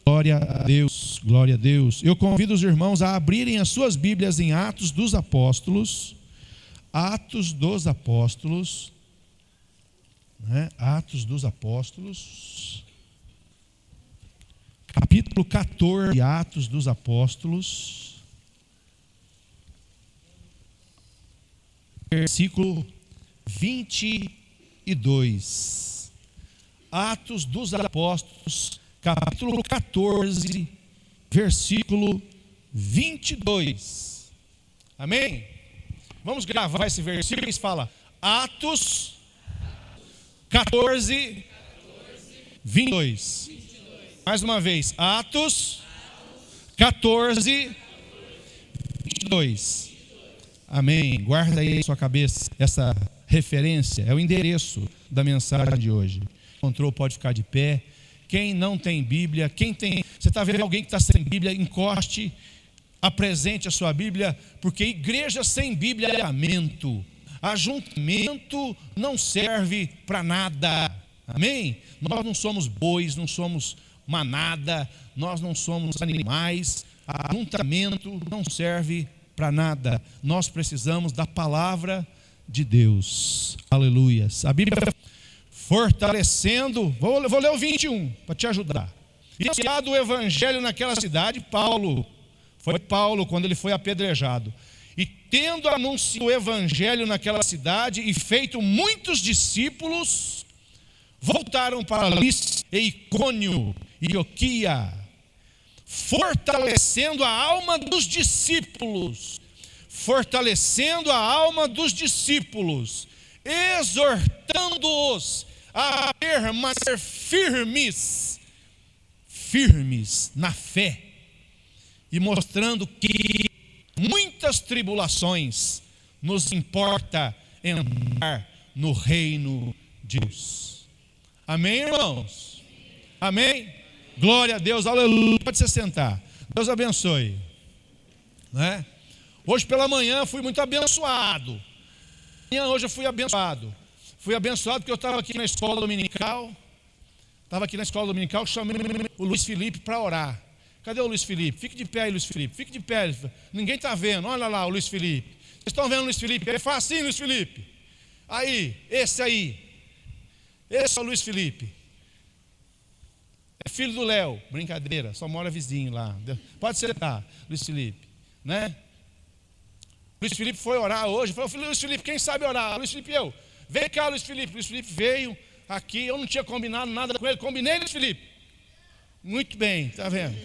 Glória a Deus, glória a Deus. Eu convido os irmãos a abrirem as suas Bíblias em Atos dos Apóstolos. Atos dos Apóstolos. Atos dos Apóstolos. Capítulo 14, Atos dos Apóstolos. Versículo 22. Atos dos Apóstolos, capítulo 14, versículo 22. Amém? Vamos gravar esse versículo. Eles falam Atos 14, 22. Mais uma vez, Atos 14, 22. Amém. Guarda aí em sua cabeça essa referência, é o endereço da mensagem de hoje. Encontrou, pode ficar de pé. Quem não tem Bíblia, você está vendo alguém que está sem Bíblia, encoste, apresente a sua Bíblia, porque igreja sem Bíblia é ajuntamento. Ajuntamento não serve para nada. Amém? Nós não somos bois, não somos manada, nós não somos animais. Ajuntamento não serve para nada. Nós precisamos da palavra de Deus. Aleluias. A Bíblia fortalecendo, vou ler o 21 para te ajudar. Iniciado o evangelho naquela cidade, foi Paulo quando ele foi apedrejado. E tendo anunciado o evangelho naquela cidade e feito muitos discípulos, voltaram para Listra e Icônio e Antioquia, fortalecendo a alma dos discípulos, exortando-os a permanecer firmes na fé, e mostrando que muitas tribulações nos importa entrar no reino de Deus. Amém, irmãos? Amém? Glória a Deus, aleluia. Pode se sentar. Deus abençoe. Hoje pela manhã fui muito abençoado. Hoje eu fui abençoado. Fui abençoado porque eu estava aqui na escola dominical. Chamei o Luiz Felipe para orar. Cadê o Luiz Felipe? Fique de pé aí, Luiz Felipe. Fique de pé. Ninguém está vendo. Olha lá o Luiz Felipe. Vocês estão vendo o Luiz Felipe? Ele faz assim, Luiz Felipe. Aí, esse aí. Esse é o Luiz Felipe. É filho do Léo. Brincadeira, só mora vizinho lá. Pode sentar, Luiz Felipe. Luiz Felipe foi orar hoje. Falou, Luiz Felipe, quem sabe orar? Luiz Felipe, eu. Vem cá, Luiz Felipe. Luiz Felipe veio aqui. Eu não tinha combinado nada com ele. Combinei, Luiz Felipe. Muito bem, está vendo?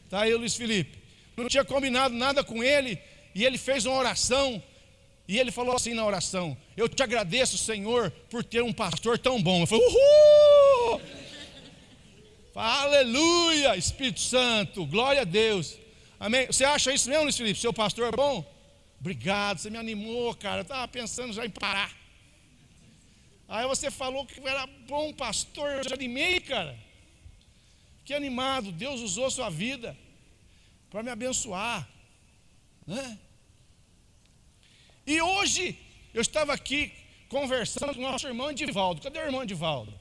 Está aí o Luiz Felipe. Não tinha combinado nada com ele. E ele fez uma oração. E ele falou assim na oração: eu te agradeço, Senhor, por ter um pastor tão bom. Eu falei, uhul! Aleluia, Espírito Santo, glória a Deus. Amém? Você acha isso mesmo, Luiz Felipe? Seu pastor é bom? Obrigado, você me animou, cara. Eu estava pensando já em parar. Aí você falou que era bom pastor, eu já animei, cara. Que animado, Deus usou sua vida para me abençoar. E hoje eu estava aqui conversando com o nosso irmão Edivaldo. Cadê o irmão Edivaldo?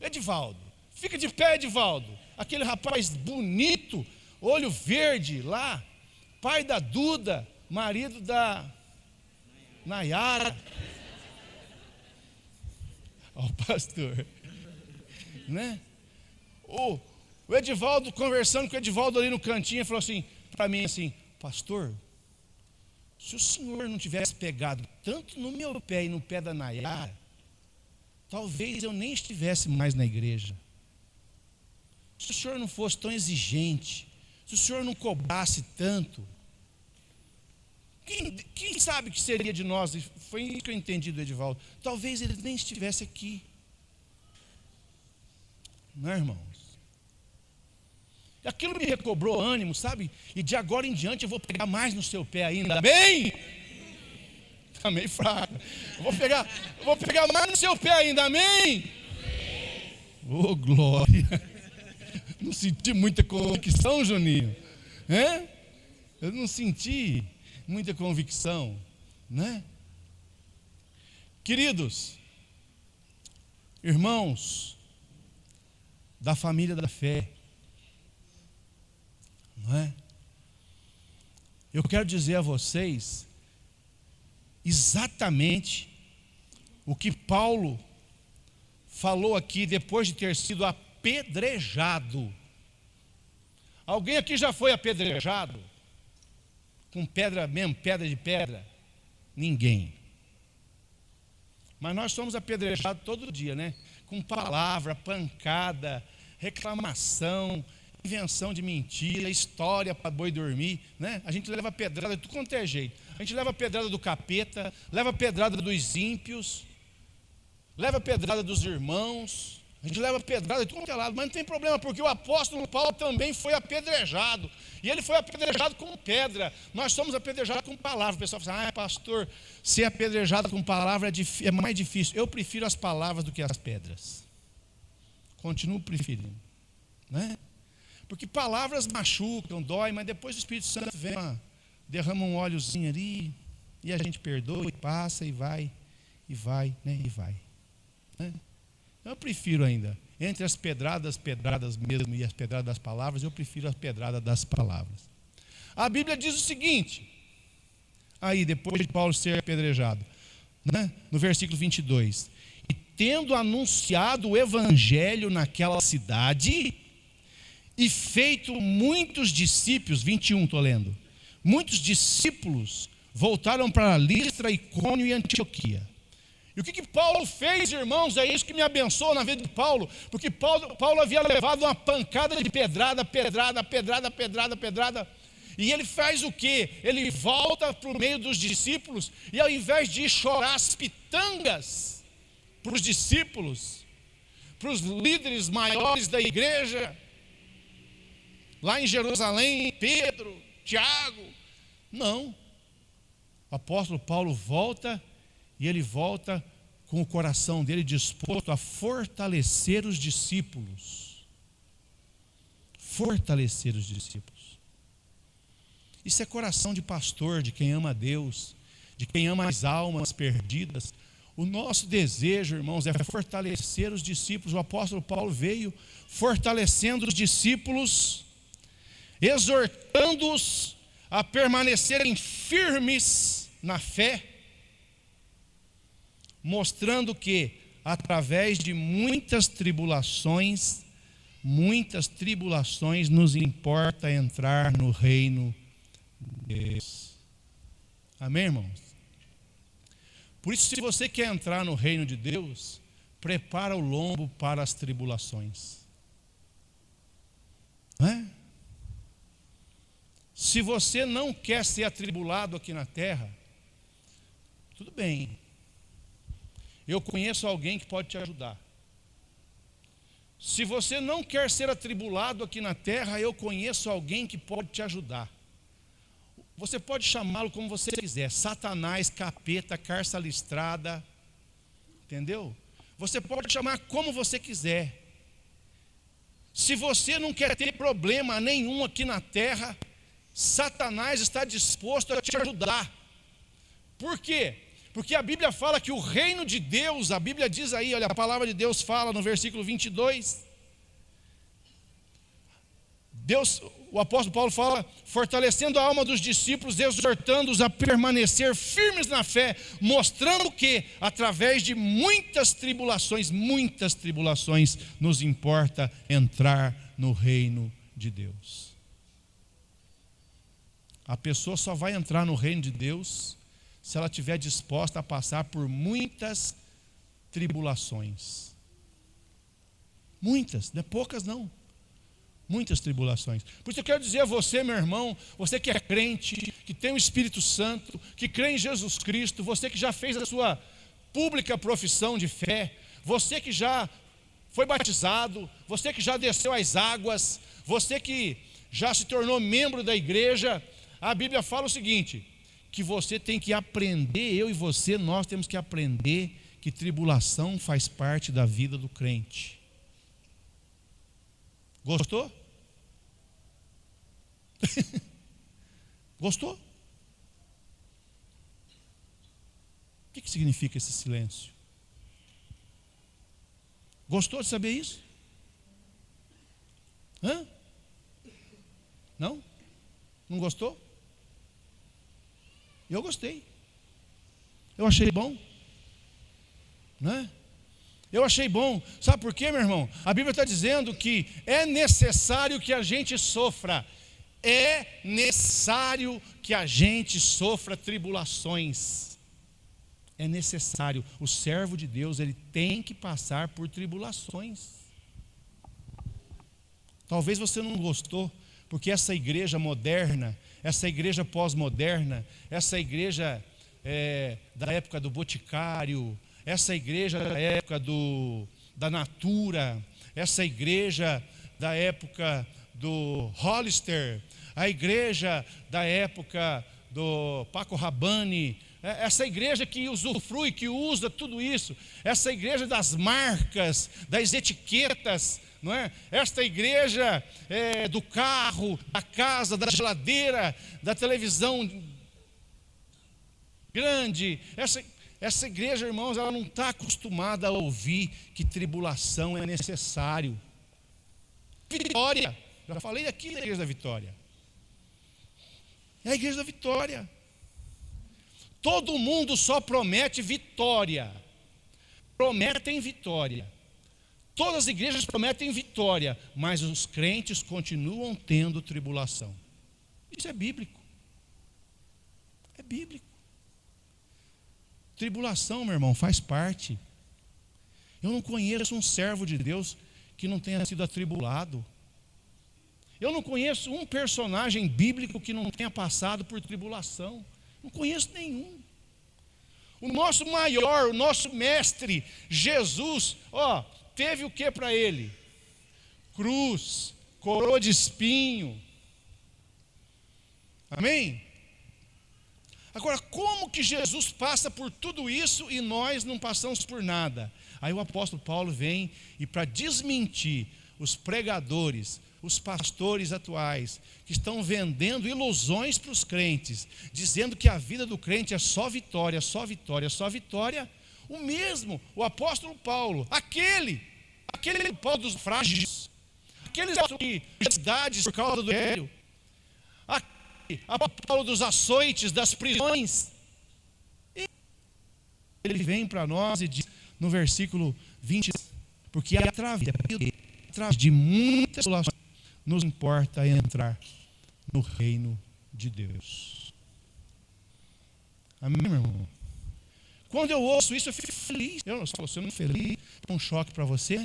Edivaldo, fica de pé, Edivaldo. Aquele rapaz bonito, olho verde lá, pai da Duda, marido da Nayara. Ó, o pastor. O Edivaldo, conversando com o Edivaldo ali no cantinho, falou assim para mim assim: pastor, se o senhor não tivesse pegado tanto no meu pé e no pé da Nayara, talvez eu nem estivesse mais na igreja. Se o senhor não fosse tão exigente, se o senhor não cobrasse tanto, quem sabe o que seria de nós? Foi isso que eu entendi do Edivaldo. Talvez ele nem estivesse aqui. Não é, irmãos? Aquilo me recobrou ânimo, sabe? E de agora em diante eu vou pegar mais no seu pé ainda. Amém? Está meio fraco. Eu vou pegar mais no seu pé ainda. Amém? Oh, glória. Não senti muita convicção, Juninho. Eu não senti muita convicção, Queridos, irmãos da família da fé, Não é? Eu quero dizer a vocês exatamente o que Paulo falou aqui depois de ter sido apedrejado. Alguém aqui já foi apedrejado? Com pedra mesmo, pedra de pedra? Ninguém. Mas nós somos apedrejados todo dia, né? Com palavra, pancada, reclamação, invenção de mentira, história para boi dormir, né? A gente leva pedrada de tudo quanto é jeito. A gente leva pedrada do capeta, leva pedrada dos ímpios, leva pedrada dos irmãos, a gente leva pedrada de tudo quanto é lado, mas não tem problema, porque o apóstolo Paulo também foi apedrejado, e ele foi apedrejado com pedra. Nós somos apedrejados com palavra. O pessoal fala assim: pastor, ser apedrejado com palavra é mais difícil. Eu prefiro as palavras do que as pedras. Continuo preferindo, né? Porque palavras machucam, dói, mas depois o Espírito Santo vem, derrama um óleozinho ali, e a gente perdoa e passa e vai, né? E vai, né? Eu prefiro ainda, entre as pedradas mesmo e as pedradas das palavras, eu prefiro as pedradas das palavras. A Bíblia diz o seguinte, aí depois de Paulo ser apedrejado, né? No versículo 22, e tendo anunciado o evangelho naquela cidade, e feito muitos discípulos, 21 estou lendo, muitos discípulos voltaram para Listra, Icônio e Antioquia. E o que Paulo fez, irmãos? É isso que me abençoa na vida de Paulo, porque Paulo havia levado uma pancada de pedrada, e ele faz o quê? Ele volta para o meio dos discípulos, e ao invés de chorar as pitangas para os discípulos, para os líderes maiores da igreja, lá em Jerusalém, Pedro, Tiago, não. O apóstolo Paulo volta, e ele volta com o coração dele disposto a fortalecer os discípulos. Fortalecer os discípulos. Isso é coração de pastor, de quem ama a Deus, de quem ama as almas perdidas. O nosso desejo, irmãos, é fortalecer os discípulos. O apóstolo Paulo veio fortalecendo os discípulos, exortando-os a permanecerem firmes na fé, mostrando que através de muitas tribulações nos importa entrar no reino de Deus. Amém, irmãos? Por isso, se você quer entrar no reino de Deus, prepara o lombo para as tribulações. Não é? Se você não quer ser atribulado aqui na terra, tudo bem. Eu conheço alguém que pode te ajudar. Se você não quer ser atribulado aqui na terra, eu conheço alguém que pode te ajudar. Você pode chamá-lo como você quiser, Satanás, capeta, carça listrada, entendeu? Você pode chamar como você quiser. Se você não quer ter problema nenhum aqui na terra, Satanás está disposto a te ajudar. Por quê? Porque a Bíblia fala que o reino de Deus, a Bíblia diz aí, olha, a palavra de Deus fala no versículo 22, o apóstolo Paulo fala, fortalecendo a alma dos discípulos, exortando-os a permanecer firmes na fé, mostrando que, através de muitas tribulações, nos importa entrar no reino de Deus. A pessoa só vai entrar no reino de Deus se ela estiver disposta a passar por muitas tribulações. Muitas, não é poucas não. Muitas tribulações. Por isso eu quero dizer a você, meu irmão, você que é crente, que tem o Espírito Santo, que crê em Jesus Cristo, você que já fez a sua pública profissão de fé, você que já foi batizado, você que já desceu as águas, você que já se tornou membro da igreja, a Bíblia fala o seguinte, que você tem que aprender, eu e você, nós temos que aprender que tribulação faz parte da vida do crente. Gostou? Gostou? O que significa esse silêncio? Gostou de saber isso? Hã? Não? Não gostou? Eu gostei. Eu achei bom. Não é? Eu achei bom. Sabe por quê, meu irmão? A Bíblia está dizendo que é necessário que a gente sofra. É necessário que a gente sofra tribulações. É necessário. O servo de Deus, ele tem que passar por tribulações. Talvez você não gostou, porque essa igreja moderna, essa igreja pós-moderna, essa igreja da época do Boticário, essa igreja da época da Natura, essa igreja da época do Hollister, a igreja da época do Paco Rabanne, essa igreja que usufrui, que usa tudo isso, essa igreja das marcas, das etiquetas, não é? Esta igreja do carro, da casa, da geladeira, da televisão grande, essa igreja, irmãos, ela não está acostumada a ouvir que tribulação é necessário. Vitória, já falei aqui da igreja da Vitória. É a igreja da Vitória. Todo mundo só promete vitória. Prometem vitória. Todas as igrejas prometem vitória, mas os crentes continuam tendo tribulação. Isso é bíblico. É bíblico. Tribulação, meu irmão, faz parte. Eu não conheço um servo de Deus que não tenha sido atribulado. Eu não conheço um personagem bíblico que não tenha passado por tribulação. Não conheço nenhum. O nosso maior, o nosso mestre, Jesus, teve o que para ele? Cruz, coroa de espinho. Amém? Agora, como que Jesus passa por tudo isso e nós não passamos por nada? Aí o apóstolo Paulo vem e, para desmentir os pregadores, os pastores atuais, que estão vendendo ilusões para os crentes, dizendo que a vida do crente é só vitória, só vitória, só vitória, o apóstolo Paulo, aquele Paulo dos frágeis, aqueles que cidades por causa do evangelho, a Paulo dos açoites, das prisões, ele vem para nós e diz no versículo 20, porque através de muitas tribulações nos importa entrar no reino de Deus. Amém, meu irmão? Quando eu ouço isso, eu fico feliz. Eu não estou sendo feliz, um choque para você.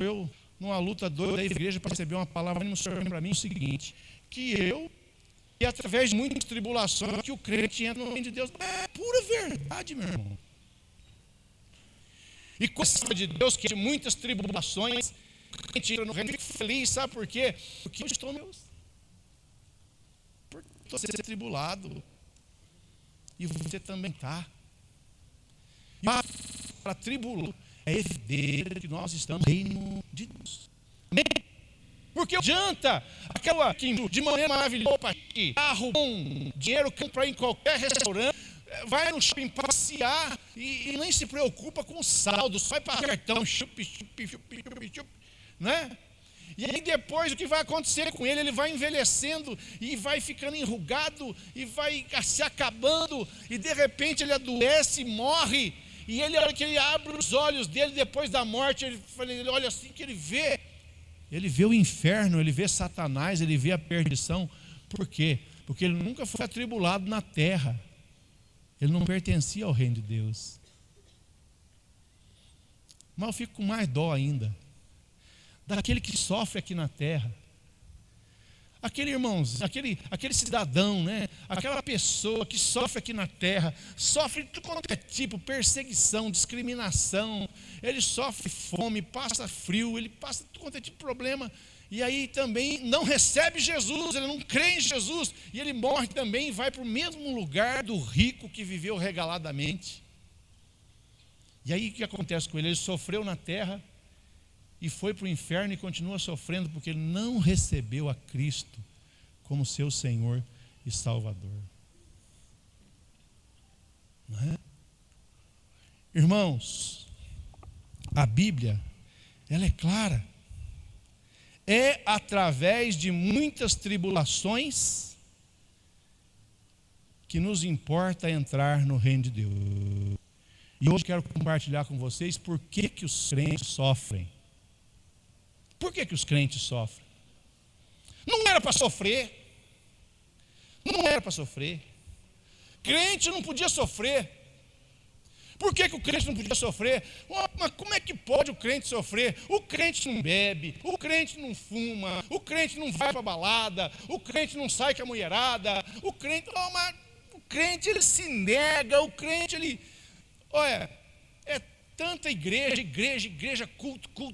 Eu, numa luta doida da igreja, para receber uma palavra para mim, o seguinte, e através de muitas tribulações, que o crente entra no reino de Deus. É pura verdade, meu irmão. E com a de Deus, que de muitas tribulações, o crente entra no reino, eu fico feliz, sabe por quê? Porque eu estou no Deus. Porque eu estou sendo tribulado. E você também está. E para tribular é evidente que nós estamos no reino de Deus. Amém? Porque adianta aquela que de maneira maravilhosa, carro bom, dinheiro para ir em qualquer restaurante, vai no shopping passear e nem se preocupa com o saldo, só vai para cartão, chup, né? E aí depois o que vai acontecer com ele? Ele vai envelhecendo e vai ficando enrugado e vai se acabando e de repente ele adoece, morre. E ele, a hora que ele abre os olhos dele depois da morte, ele olha assim que ele vê o inferno, ele vê Satanás, ele vê a perdição. Por quê? Porque ele nunca foi atribulado na terra. Ele não pertencia ao reino de Deus. Mas eu fico com mais dó ainda daquele que sofre aqui na terra. Aquele irmãozinho, aquele cidadão, né? Aquela pessoa que sofre aqui na terra, sofre de tudo quanto é tipo, perseguição, discriminação, ele sofre fome, passa frio, ele passa tudo quanto é tipo de problema, e aí também não recebe Jesus, ele não crê em Jesus, e ele morre também e vai para o mesmo lugar do rico que viveu regaladamente. E aí o que acontece com ele? Ele sofreu na terra, e foi para o inferno e continua sofrendo porque ele não recebeu a Cristo como seu Senhor e Salvador. Não é? Irmãos, a Bíblia, ela é clara. É através de muitas tribulações que nos importa entrar no reino de Deus. E hoje quero compartilhar com vocês por que os crentes sofrem. Por que os crentes sofrem? Não era para sofrer. Não era para sofrer. Crente não podia sofrer. Por que o crente não podia sofrer? Mas como é que pode o crente sofrer? O crente não bebe, o crente não fuma, o crente não vai para balada, o crente não sai com a mulherada, o crente ele se nega, o crente ele... Olha, é tanta igreja, culto para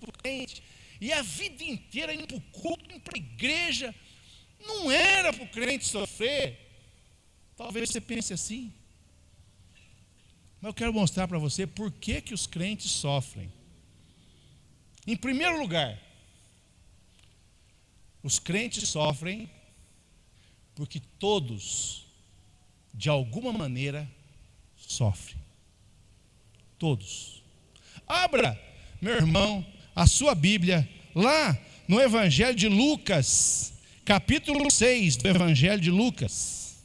o crente. E a vida inteira indo para o culto, indo para a igreja. Não era para o crente sofrer. Talvez você pense assim. Mas eu quero mostrar para você por que os crentes sofrem. Em primeiro lugar, os crentes sofrem porque todos, de alguma maneira, sofrem. Todos. Abra, meu irmão, a sua Bíblia, lá no Evangelho de Lucas, capítulo 6 do Evangelho de Lucas.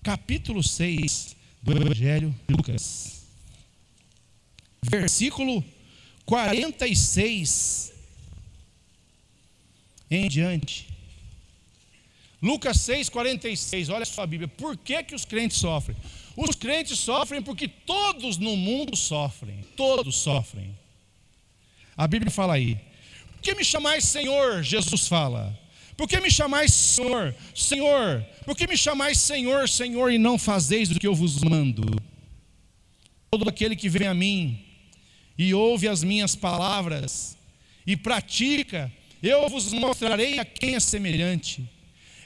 Capítulo 6 do Evangelho de Lucas. Versículo 46 em diante. Lucas 6, 46, olha só a Bíblia. Por que os crentes sofrem? Os crentes sofrem porque todos no mundo sofrem. Todos sofrem. A Bíblia fala aí. Por que me chamais Senhor? Jesus fala. Por que me chamais Senhor? Senhor. Por que me chamais Senhor, Senhor, e não fazeis o que eu vos mando? Todo aquele que vem a mim e ouve as minhas palavras e pratica, eu vos mostrarei a quem é semelhante.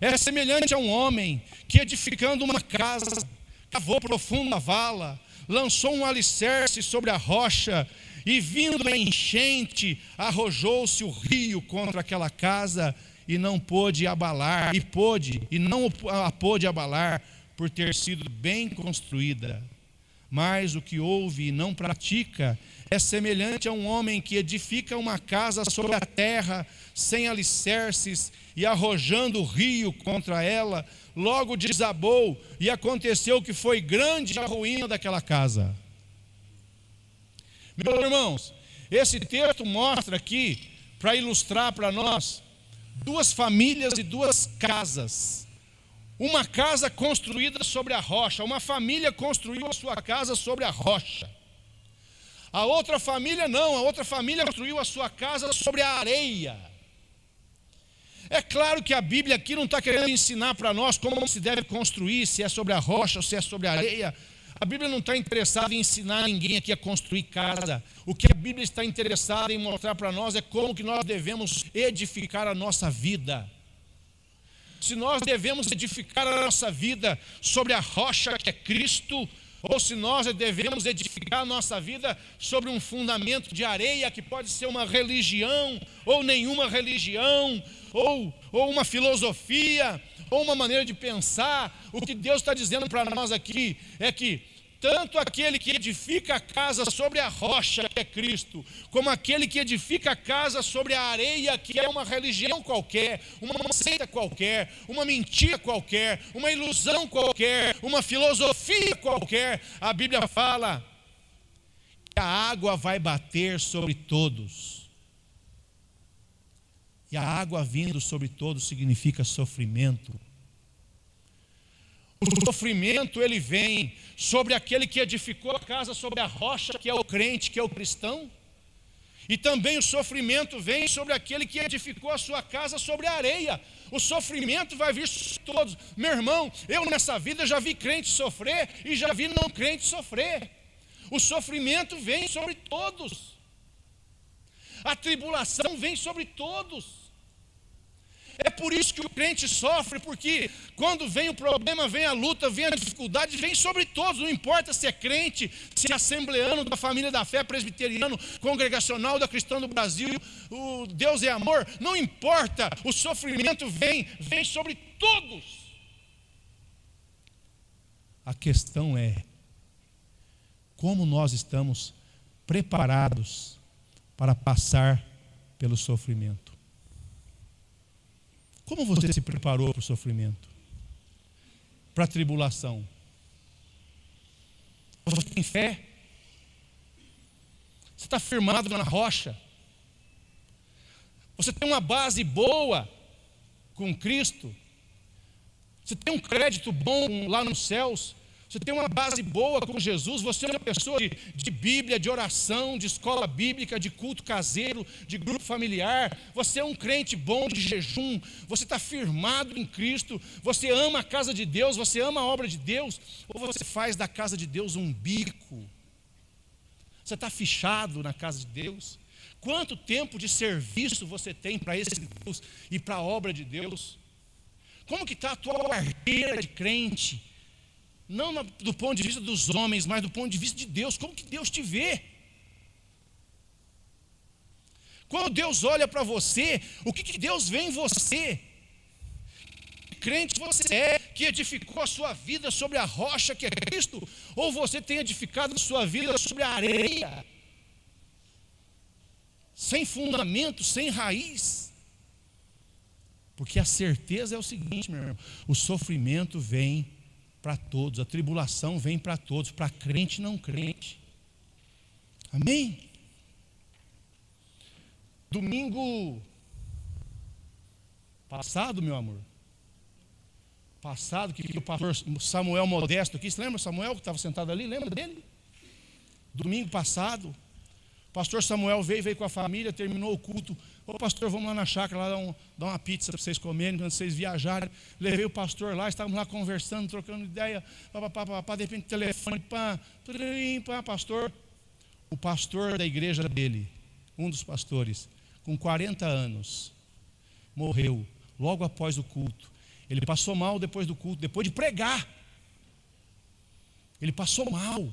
É semelhante a um homem que, edificando uma casa, cavou profunda vala, lançou um alicerce sobre a rocha, e vindo a enchente, arrojou-se o rio contra aquela casa, e não pôde abalar, e não a pôde abalar, por ter sido bem construída. Mas o que ouve e não pratica é semelhante a um homem que edifica uma casa sobre a terra, sem alicerces, e arrojando o rio contra ela, logo desabou, e aconteceu que foi grande a ruína daquela casa. Meus irmãos, esse texto mostra aqui, para ilustrar para nós, duas famílias e duas casas. Uma casa construída sobre a rocha, uma família construiu a sua casa sobre a rocha. A outra família não, a outra família construiu a sua casa sobre a areia. É claro que a Bíblia aqui não está querendo ensinar para nós como se deve construir, se é sobre a rocha ou se é sobre a areia. A Bíblia não está interessada em ensinar ninguém aqui a construir casa. O que a Bíblia está interessada em mostrar para nós é como que nós devemos edificar a nossa vida. Se nós devemos edificar a nossa vida sobre a rocha que é Cristo, ou se nós devemos edificar a nossa vida sobre um fundamento de areia que pode ser uma religião, ou nenhuma religião, ou uma filosofia, ou uma maneira de pensar. O que Deus está dizendo para nós aqui é que tanto aquele que edifica a casa sobre a rocha, que é Cristo, como aquele que edifica a casa sobre a areia, que é uma religião qualquer, uma seita qualquer, uma mentira qualquer, uma ilusão qualquer, uma filosofia qualquer, a Bíblia fala que a água vai bater sobre todos. E a água vindo sobre todos significa sofrimento. O sofrimento, ele vem sobre aquele que edificou a casa sobre a rocha, que é o crente, que é o cristão. E também o sofrimento vem sobre aquele que edificou a sua casa sobre a areia. O sofrimento vai vir sobre todos. Meu irmão, eu nessa vida já vi crente sofrer e já vi não crente sofrer. O sofrimento vem sobre todos. A tribulação vem sobre todos. É por isso que o crente sofre, porque quando vem o problema, vem a luta, vem a dificuldade, vem sobre todos. Não importa se é crente, se é assembleano, da família da fé, presbiteriano, congregacional, da cristã do Brasil, o Deus é amor. Não importa, o sofrimento vem sobre todos. A questão é como nós estamos preparados para passar pelo sofrimento. Como você se preparou para o sofrimento? Para a tribulação? Você tem fé? Você está firmado na rocha? Você tem uma base boa com Cristo? Você tem um crédito bom lá nos céus? Você tem uma base boa com Jesus? Você é uma pessoa de Bíblia, de oração, de escola bíblica, de culto caseiro, de grupo familiar? Você é um crente bom de jejum? Você está firmado em Cristo? Você ama a casa de Deus? Você ama a obra de Deus? Ou você faz da casa de Deus um bico? Você está fichado na casa de Deus? Quanto tempo de serviço você tem para esse Deus e para a obra de Deus? Como que está a tua carreira de crente? Não do ponto de vista dos homens, mas do ponto de vista de Deus. Como que Deus te vê? Quando Deus olha para você, o que Deus vê em você? Que crente você é, que edificou a sua vida sobre a rocha que é Cristo? Ou você tem edificado a sua vida sobre a areia? Sem fundamento, sem raiz? Porque a certeza é o seguinte, meu irmão: o sofrimento vem para todos, a tribulação vem para todos, para crente e não crente. Amém? Domingo passado, meu amor, passado, que o pastor Samuel Modesto aqui, você lembra o Samuel que estava sentado ali? Lembra dele? Domingo passado, o pastor Samuel veio com a família, terminou o culto. Ô pastor, vamos lá na chácara, lá dar uma pizza para vocês comerem, quando vocês viajarem. Levei o pastor lá, estávamos lá conversando, trocando ideia, de repente telefone, pastor. O pastor da igreja dele, um dos pastores, com 40 anos, morreu logo após o culto. Ele passou mal depois do culto, depois de pregar. Ele passou mal,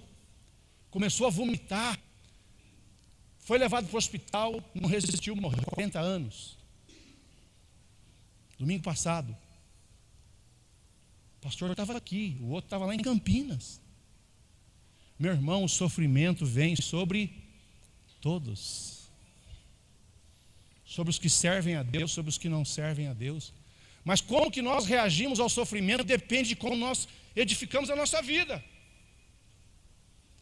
começou a vomitar. Foi levado para o hospital, não resistiu, morreu, 40 anos. Domingo passado. O pastor estava aqui, o outro estava lá em Campinas. Meu irmão, o sofrimento vem sobre todos. Sobre os que servem a Deus, sobre os que não servem a Deus. Mas como que nós reagimos ao sofrimento depende de como nós edificamos a nossa vida.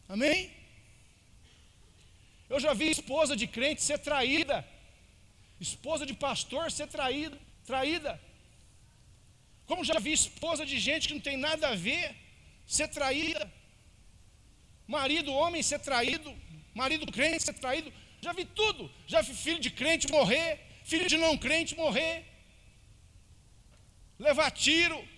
Amém? Eu já vi esposa de crente ser traída, esposa de pastor ser traída. Como já vi esposa de gente que não tem nada a ver ser traída. Marido, homem ser traído, marido crente ser traído. Já vi tudo. Já vi filho de crente morrer, filho de não crente morrer, levar tiro.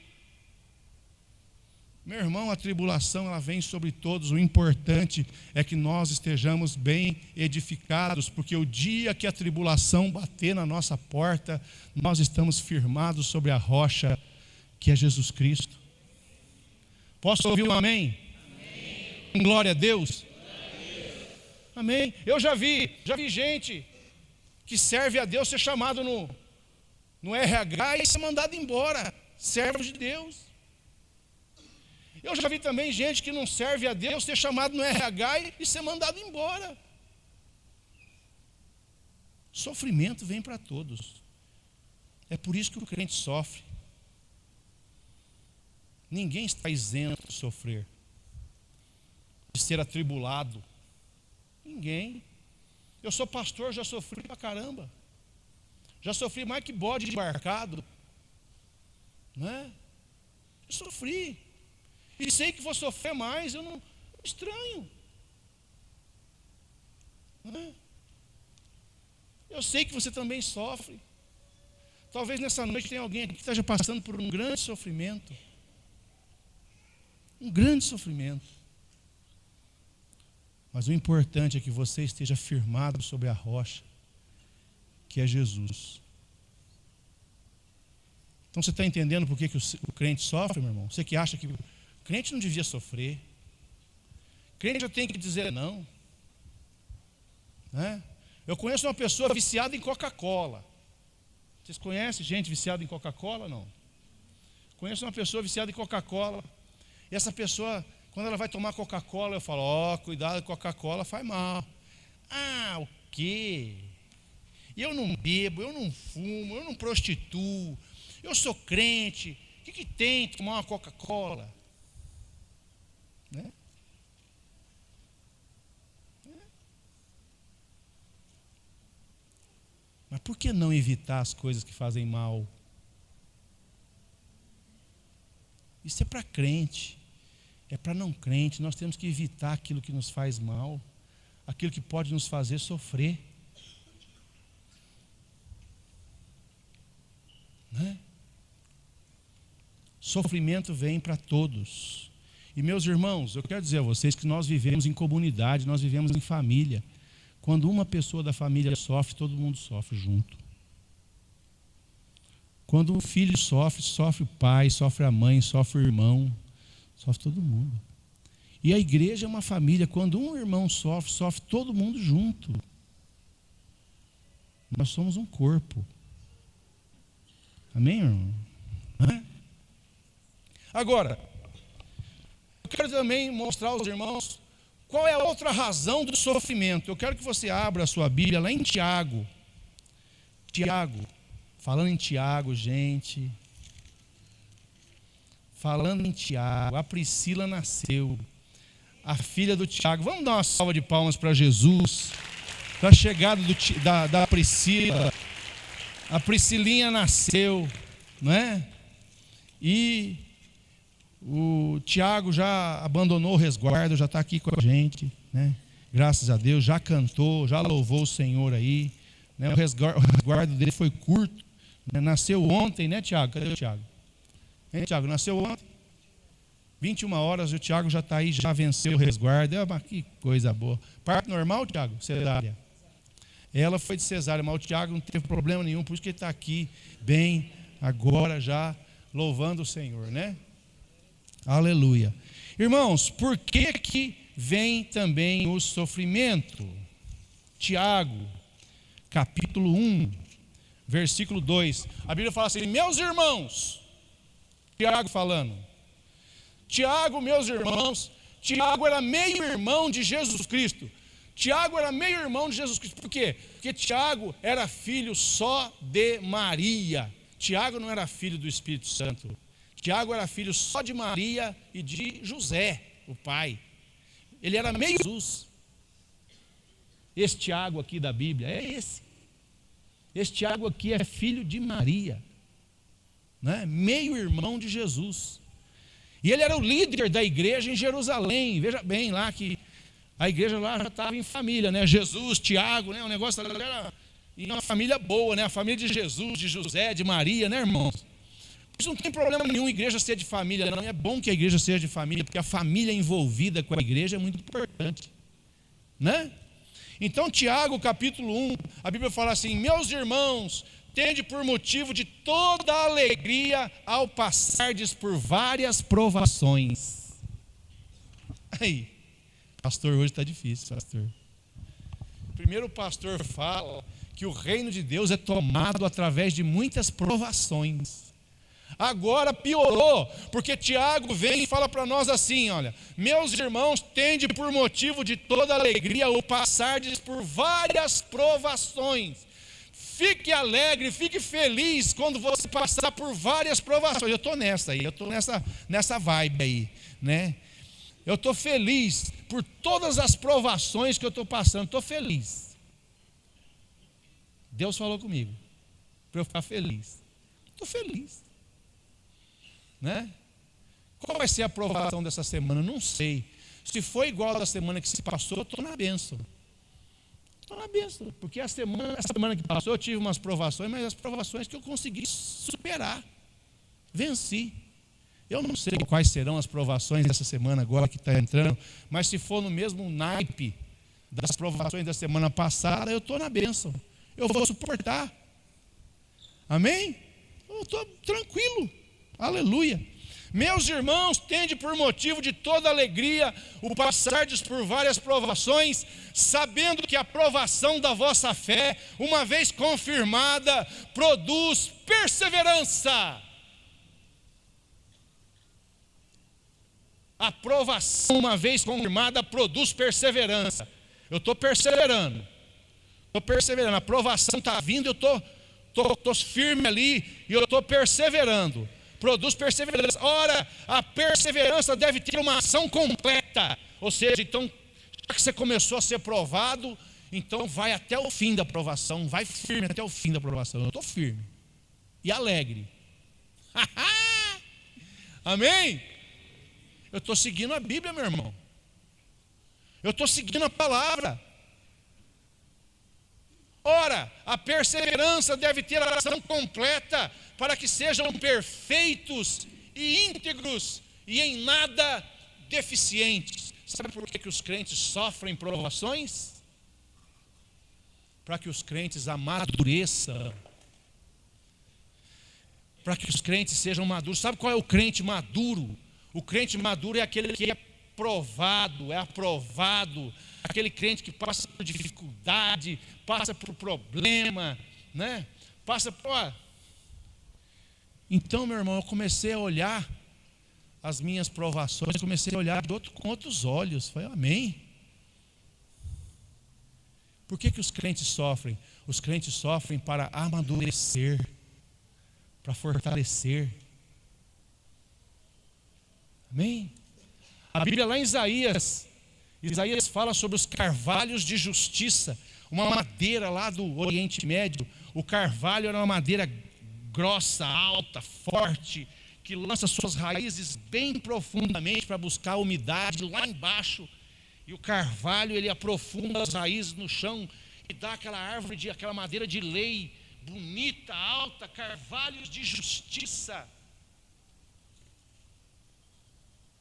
Meu irmão, a tribulação ela vem sobre todos. O importante é que nós estejamos bem edificados, porque o dia que a tribulação bater na nossa porta, nós estamos firmados sobre a rocha que é Jesus Cristo. Posso ouvir um amém? Amém. Glória a Deus. Amém. Eu já vi gente que serve a Deus ser chamado no RH e ser mandado embora. Servos de Deus. Eu já vi também gente que não serve a Deus ser chamado no RH e ser mandado embora. Sofrimento vem para todos. É por isso que o crente sofre. Ninguém está isento de sofrer, de ser atribulado. Ninguém. Eu sou pastor, já sofri pra caramba. Já sofri mais que bode embarcado. Não é? Eu sofri. E sei que vou sofrer mais, eu não estranho. Não é? Eu sei que você também sofre. Talvez nessa noite tenha alguém aqui que esteja passando por um grande sofrimento. Um grande sofrimento. Mas o importante é que você esteja firmado sobre a rocha, que é Jesus. Então você está entendendo por que o crente sofre, meu irmão? Você que acha que o crente não devia sofrer. O crente já tem que dizer não. Né? Eu conheço uma pessoa viciada em Coca-Cola. Vocês conhecem gente viciada em Coca-Cola? Não. Conheço uma pessoa viciada em Coca-Cola. E essa pessoa, quando ela vai tomar Coca-Cola, eu falo, cuidado, Coca-Cola faz mal. Ah, o quê? Eu não bebo, eu não fumo, eu não prostituo, Eu sou crente, o que tem tomar uma Coca-Cola? Né? Mas por que não evitar as coisas que fazem mal? Isso é para crente, é para não crente. Nós temos que evitar aquilo que nos faz mal, aquilo que pode nos fazer sofrer. Né? Sofrimento vem para todos. E meus irmãos, eu quero dizer a vocês que nós vivemos em comunidade, nós vivemos em família. Quando uma pessoa da família sofre, todo mundo sofre junto. Quando um filho sofre, sofre o pai, sofre a mãe, sofre o irmão, sofre todo mundo. E a igreja é uma família. Quando um irmão sofre, sofre todo mundo junto. Nós somos um corpo. Amém, irmão? Agora, eu quero também mostrar aos irmãos qual é a outra razão do sofrimento. Eu quero que você abra a sua Bíblia lá em Tiago. Tiago, falando em Tiago, gente. Falando em Tiago, a Priscila nasceu. A filha do Tiago. Vamos dar uma salva de palmas para Jesus. Da chegada da Priscila. A Priscilinha nasceu, não é? E o Tiago já abandonou o resguardo, já está aqui com a gente, né? Graças a Deus, já cantou, já louvou o Senhor aí, né? O resguardo dele foi curto, né? Nasceu ontem, né, Tiago? Cadê o Tiago? Hein, Tiago? Nasceu ontem, 21 horas, o Tiago já está aí, já venceu o resguardo. Que coisa boa. Parto normal, Tiago? Cesárea? Ela foi de cesárea, mas o Tiago não teve problema nenhum, por isso que ele está aqui bem agora já louvando o Senhor, né? Aleluia. Irmãos, por que vem também o sofrimento? Tiago, capítulo 1, versículo 2. A Bíblia fala assim: meus irmãos, Tiago falando. Tiago, meus irmãos, Tiago era meio-irmão de Jesus Cristo. Tiago era meio-irmão de Jesus Cristo. Por quê? Porque Tiago era filho só de Maria. Tiago não era filho do Espírito Santo. Tiago era filho só de Maria e de José, o pai. Ele era meio Jesus. Esse Tiago aqui da Bíblia é esse. Esse Tiago aqui é filho de Maria, né? Meio irmão de Jesus. E ele era o líder da igreja em Jerusalém. Veja bem lá que a igreja lá já estava em família, né? Jesus, Tiago, né? O negócio era uma família boa, né? A família de Jesus, de José, de Maria, né, irmãos? Isso não tem problema nenhum a igreja ser de família, não. É bom que a igreja seja de família, porque a família envolvida com a igreja é muito importante, né? Então, Tiago, capítulo 1, a Bíblia fala assim: meus irmãos, tende por motivo de toda alegria ao passardes por várias provações. Aí, pastor, hoje está difícil, pastor. Primeiro o pastor fala que o reino de Deus é tomado através de muitas provações. Agora piorou, porque Tiago vem e fala para nós assim: olha, meus irmãos, tende por motivo de toda alegria ao passardes por várias provações. Fique alegre, fique feliz quando você passar por várias provações. Eu estou nessa aí, eu estou nessa vibe aí, né? Eu estou feliz por todas as provações que eu estou passando, estou feliz. Deus falou comigo, para eu ficar feliz. Estou feliz. Né? Qual vai ser a provação dessa semana? Não sei. Se for igual da semana que se passou, eu estou na bênção. Estou na bênção, porque essa semana que passou eu tive umas provações, mas as provações que eu consegui superar, venci. Eu não sei quais serão as provações dessa semana agora que está entrando, mas se for no mesmo naipe das provações da semana passada, eu estou na bênção. Eu vou suportar. Amém? Eu estou tranquilo. Aleluia. Meus irmãos, tende por motivo de toda alegria o passardes por várias provações, sabendo que a provação da vossa fé, uma vez confirmada, produz perseverança. A provação, uma vez confirmada, produz perseverança. Eu estou perseverando. A provação está vindo, eu estou estou firme ali e eu estou perseverando. Produz perseverança. Ora, a perseverança deve ter uma ação completa. Ou seja, então, já que você começou a ser provado, então vai até o fim da provação, vai firme até o fim da provação. Eu estou firme e alegre. Amém? Eu estou seguindo a Bíblia, meu irmão. Eu estou seguindo a palavra. Ora, a perseverança deve ter a ação completa para que sejam perfeitos e íntegros e em nada deficientes. Sabe por que os crentes sofrem provações? Para que os crentes amadureçam. Para que os crentes sejam maduros. Sabe qual é o crente maduro? O crente maduro é aquele que é provado, é aprovado. Aquele crente que passa por dificuldade, passa por problema, né? Passa por... Então, meu irmão, eu comecei a olhar as minhas provações, comecei a olhar com outros olhos. Falei, amém. Por que os crentes sofrem? Os crentes sofrem para amadurecer, para fortalecer. Amém? A Bíblia lá em Isaías fala sobre os carvalhos de justiça, uma madeira lá do Oriente Médio. O carvalho era uma madeira grossa, alta, forte, que lança suas raízes bem profundamente para buscar a umidade lá embaixo. E o carvalho, ele aprofunda as raízes no chão e dá aquela árvore, aquela madeira de lei, bonita, alta, carvalhos de justiça.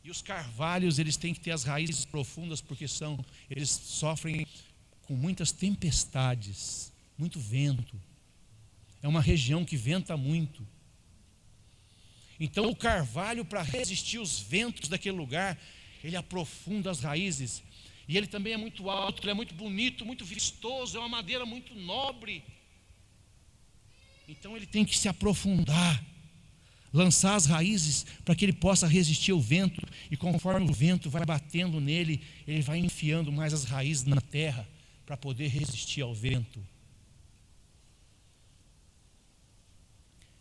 E os carvalhos, eles têm que ter as raízes profundas, porque eles sofrem com muitas tempestades, muito vento. É uma região que venta muito. Então o carvalho, para resistir aos ventos daquele lugar, ele aprofunda as raízes. E ele também é muito alto, ele é muito bonito, muito vistoso, é uma madeira muito nobre. Então ele tem que se aprofundar, lançar as raízes para que ele possa resistir ao vento. E conforme o vento vai batendo nele, ele vai enfiando mais as raízes na terra para poder resistir ao vento.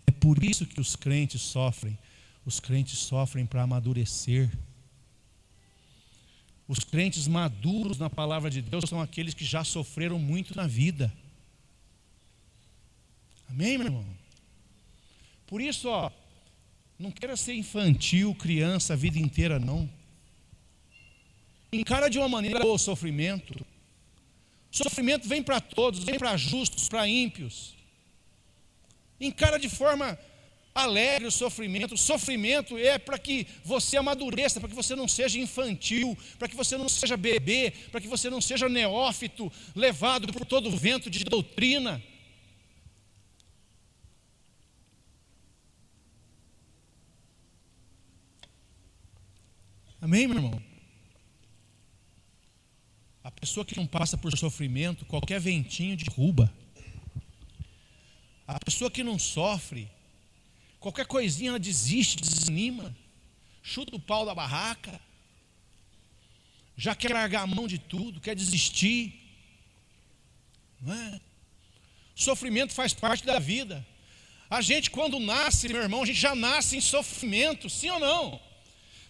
É por isso que os crentes sofrem. Os crentes sofrem para amadurecer. Os crentes maduros na palavra de Deus são aqueles que já sofreram muito na vida. Amém, meu irmão? Por isso, não queira ser infantil, criança a vida inteira, não. Encara de uma maneira o sofrimento. O sofrimento vem para todos, vem para justos, para ímpios. Encara de forma alegre o sofrimento. O sofrimento é para que você amadureça, para que você não seja infantil, para que você não seja bebê, para que você não seja neófito, levado por todo o vento de doutrina. Amém, meu irmão? A pessoa que não passa por sofrimento, qualquer ventinho derruba. A pessoa que não sofre, qualquer coisinha ela desiste, desanima, chuta o pau da barraca, já quer largar a mão de tudo, quer desistir. Não é? Sofrimento faz parte da vida. A gente, quando nasce, meu irmão, a gente já nasce em sofrimento, sim ou não?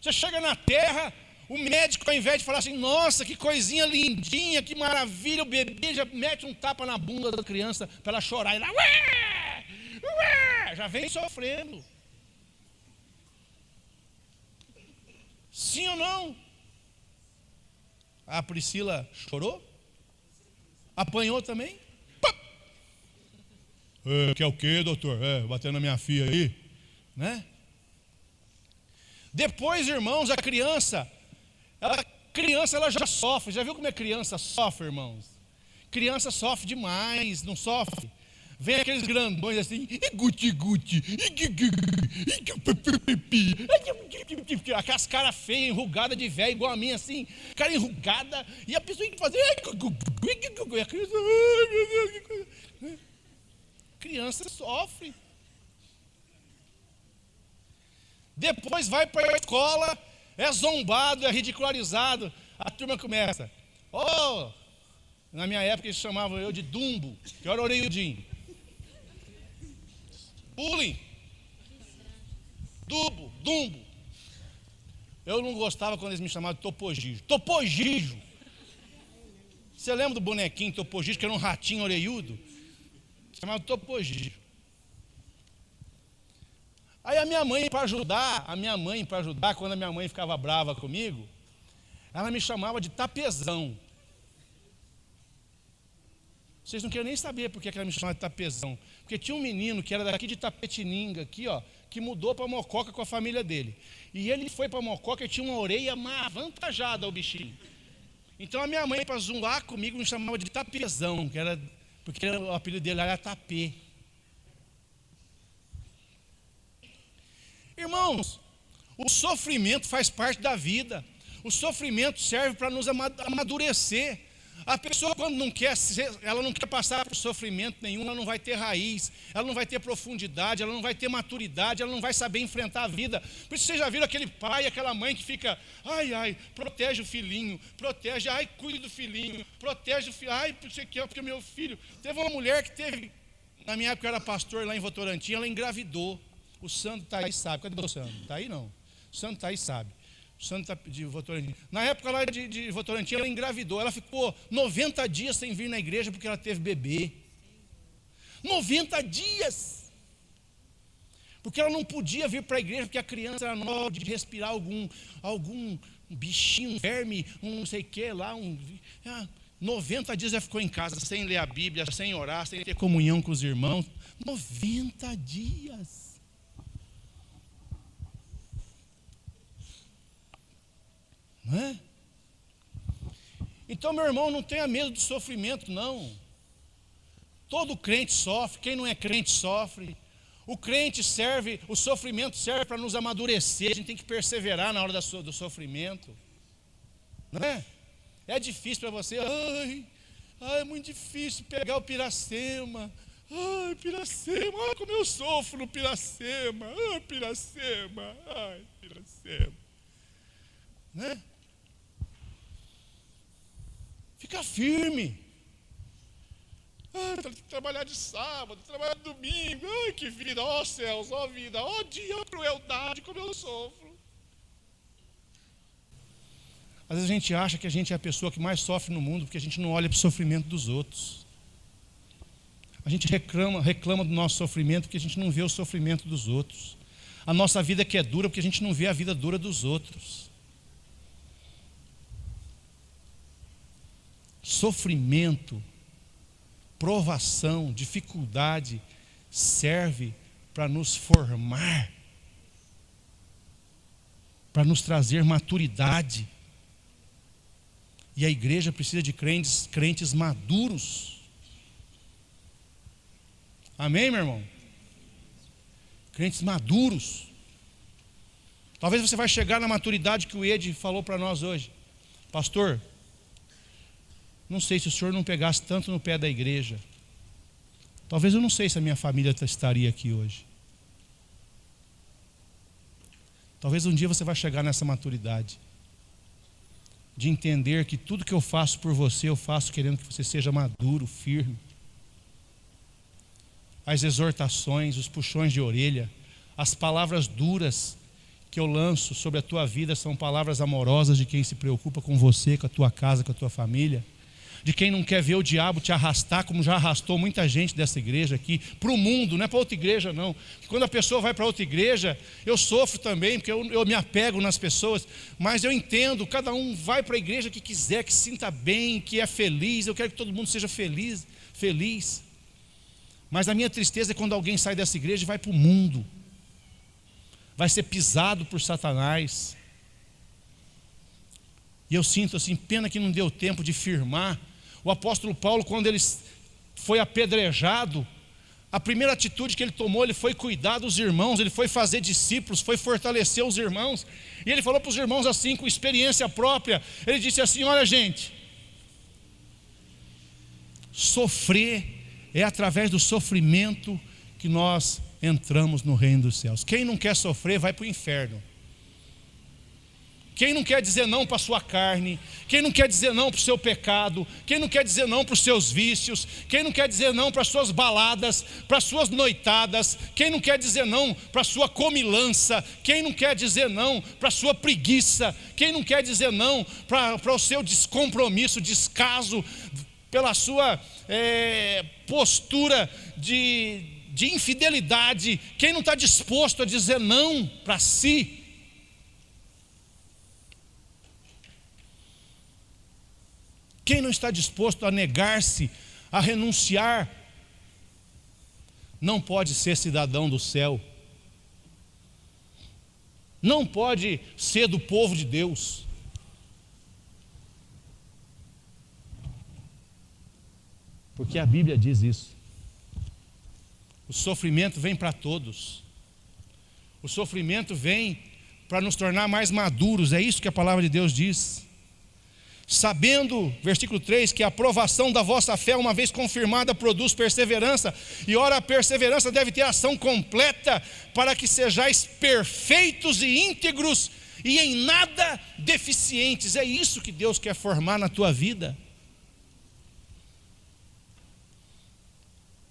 Você chega na terra, o médico, ao invés de falar assim, nossa, que coisinha lindinha, que maravilha, o bebê já mete um tapa na bunda da criança para ela chorar. E ela, ué, ué, já vem sofrendo. Sim ou não? A Priscila chorou? Apanhou também? Quer o quê, doutor? Batendo na minha filha aí, né? Depois, irmãos, a criança ela já sofre. Já viu como é criança sofre, irmãos? Criança sofre demais, não sofre? Vem aqueles grandões assim, guti-guti, aquelas caras feias, enrugadas de velho, igual a minha assim, cara enrugada, e a pessoa tem que fazer, e a criança, criança sofre. Depois vai para a escola, é zombado, é ridicularizado. A turma começa. Na minha época eles chamavam eu de Dumbo, que era orelhudinho. Bullying. Dumbo. Eu não gostava quando eles me chamavam de Topogijo. Topogijo. Você lembra do bonequinho Topogijo, que era um ratinho orelhudo? Chamava Topogijo. Aí a minha mãe, para ajudar, quando a minha mãe ficava brava comigo, ela me chamava de Tapezão. Vocês não querem nem saber por que ela me chamava de Tapezão. Porque tinha um menino que era daqui de Tapetininga, aqui, ó, que mudou para Mococa com a família dele. E ele foi para Mococa e tinha uma orelha mais avantajada ao bichinho. Então a minha mãe, para zoar comigo, me chamava de Tapezão, porque o apelido dele era Tapê. Irmãos, o sofrimento faz parte da vida. O sofrimento serve para nos amadurecer. A pessoa, quando ela não quer passar por sofrimento nenhum, ela não vai ter raiz, ela não vai ter profundidade, ela não vai ter maturidade, ela não vai saber enfrentar a vida. Por isso vocês já viram aquele pai, aquela mãe que fica, protege o filhinho, cuida do filhinho, protege o filho, porque meu filho. Teve uma mulher que teve, na minha época eu era pastor lá em Votorantim, ela engravidou. O Sandro está aí, sabe. Cadê o Sandro? Está aí não. O Sandro está aí, sabe. O Sandro está de Votorantim. Na época lá de Votorantim, ela engravidou. Ela ficou 90 dias sem vir na igreja porque ela teve bebê. 90 dias! Porque ela não podia vir para a igreja porque a criança era nova de respirar algum bichinho, um verme, um não sei o que lá. 90 dias ela ficou em casa sem ler a Bíblia, sem orar, sem ter comunhão com os irmãos. 90 dias! Não é? Então, meu irmão, não tenha medo do sofrimento, não. Todo crente sofre, quem não é crente sofre. O sofrimento serve para nos amadurecer. A gente tem que perseverar na hora do sofrimento. Não é? É difícil para você. É muito difícil pegar o Piracema. Piracema, como eu sofro no Piracema. Piracema. Né? Fica firme. Tem que trabalhar de sábado, trabalhar de domingo. Que vida, céus, vida, dia, crueldade, como eu sofro. Às vezes a gente acha que a gente é a pessoa que mais sofre no mundo porque a gente não olha para o sofrimento dos outros. A gente reclama do nosso sofrimento porque a gente não vê o sofrimento dos outros. A nossa vida que é dura porque a gente não vê a vida dura dos outros. Sofrimento, provação, dificuldade serve para nos formar, para nos trazer maturidade. E a igreja precisa de crentes maduros. Amém, meu irmão? Crentes maduros. Talvez você vai chegar na maturidade que o Ed falou para nós hoje. Pastor, não sei se o senhor não pegasse tanto no pé da igreja. Talvez eu não sei se a minha família estaria aqui hoje. Talvez um dia você vai chegar nessa maturidade. De entender que tudo que eu faço por você, eu faço querendo que você seja maduro, firme. As exortações, os puxões de orelha, as palavras duras que eu lanço sobre a tua vida são palavras amorosas de quem se preocupa com você, com a tua casa, com a tua família. De quem não quer ver o diabo te arrastar, como já arrastou muita gente dessa igreja aqui, para o mundo, não é para outra igreja não. Quando a pessoa vai para outra igreja, eu sofro também, porque eu me apego nas pessoas, mas eu entendo, cada um vai para a igreja que quiser, que se sinta bem, que é feliz, eu quero que todo mundo seja feliz. Mas a minha tristeza é quando alguém sai dessa igreja e vai para o mundo, vai ser pisado por Satanás. E eu sinto assim, pena que não deu tempo de firmar. O apóstolo Paulo, quando ele foi apedrejado, a primeira atitude que ele tomou, ele foi cuidar dos irmãos, ele foi fazer discípulos, foi fortalecer os irmãos. E ele falou para os irmãos assim, com experiência própria, ele disse assim: olha gente, sofrer é através do sofrimento que nós entramos no reino dos céus. Quem não quer sofrer vai para o inferno. Quem não quer dizer não para a sua carne? Quem não quer dizer não para o seu pecado? Quem não quer dizer não para os seus vícios? Quem não quer dizer não para as suas baladas, para as suas noitadas? Quem não quer dizer não para a sua comilança? Quem não quer dizer não para a sua preguiça? Quem não quer dizer não para o seu descompromisso, descaso, pela sua postura de infidelidade? Quem não está disposto a dizer não para si? Quem não está disposto a negar-se, a renunciar, não pode ser cidadão do céu, não pode ser do povo de Deus. Porque a Bíblia diz isso. O sofrimento vem para todos. O sofrimento vem para nos tornar mais maduros, é isso que a palavra de Deus diz. Sabendo, versículo 3, que a aprovação da vossa fé, uma vez confirmada, produz perseverança. E ora, a perseverança deve ter ação completa, para que sejais perfeitos e íntegros, e em nada deficientes. É isso que Deus quer formar na tua vida.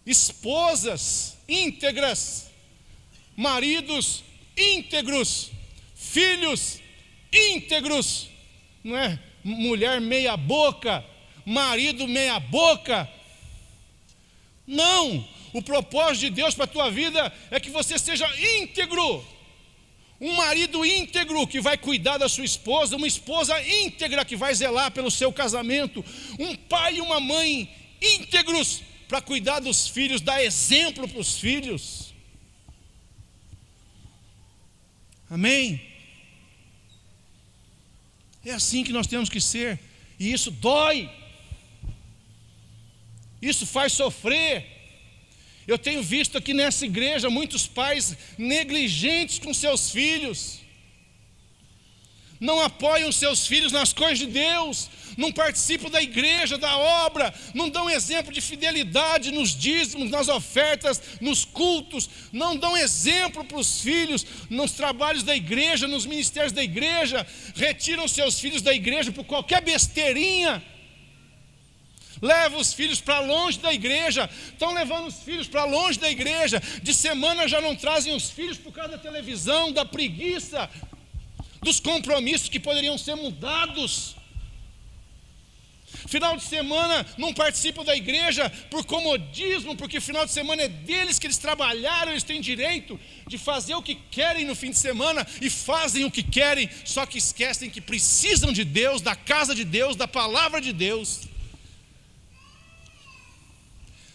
Esposas íntegras, maridos íntegros, filhos íntegros, não é? Mulher meia boca, marido meia boca. Não, o propósito de Deus para a tua vida é que você seja íntegro. Um marido íntegro que vai cuidar da sua esposa, uma esposa íntegra que vai zelar pelo seu casamento, um pai e uma mãe íntegros para cuidar dos filhos, dar exemplo para os filhos. Amém? É assim que nós temos que ser. E isso dói. Isso faz sofrer. Eu tenho visto aqui nessa igreja muitos pais negligentes com seus filhos. Não apoiam seus filhos nas coisas de Deus. Não participam da igreja, da obra. Não dão exemplo de fidelidade nos dízimos, nas ofertas, nos cultos. Não dão exemplo para os filhos nos trabalhos da igreja, nos ministérios da igreja. Retiram seus filhos da igreja por qualquer besteirinha. Levam os filhos para longe da igreja. Estão levando os filhos para longe da igreja. De semana já não trazem os filhos por causa da televisão, da preguiça, dos compromissos que poderiam ser mudados. Final de semana não participam da igreja por comodismo, porque final de semana é deles, que eles trabalharam, eles têm direito de fazer o que querem no fim de semana, e fazem o que querem, só que esquecem que precisam de Deus, da casa de Deus, da palavra de Deus.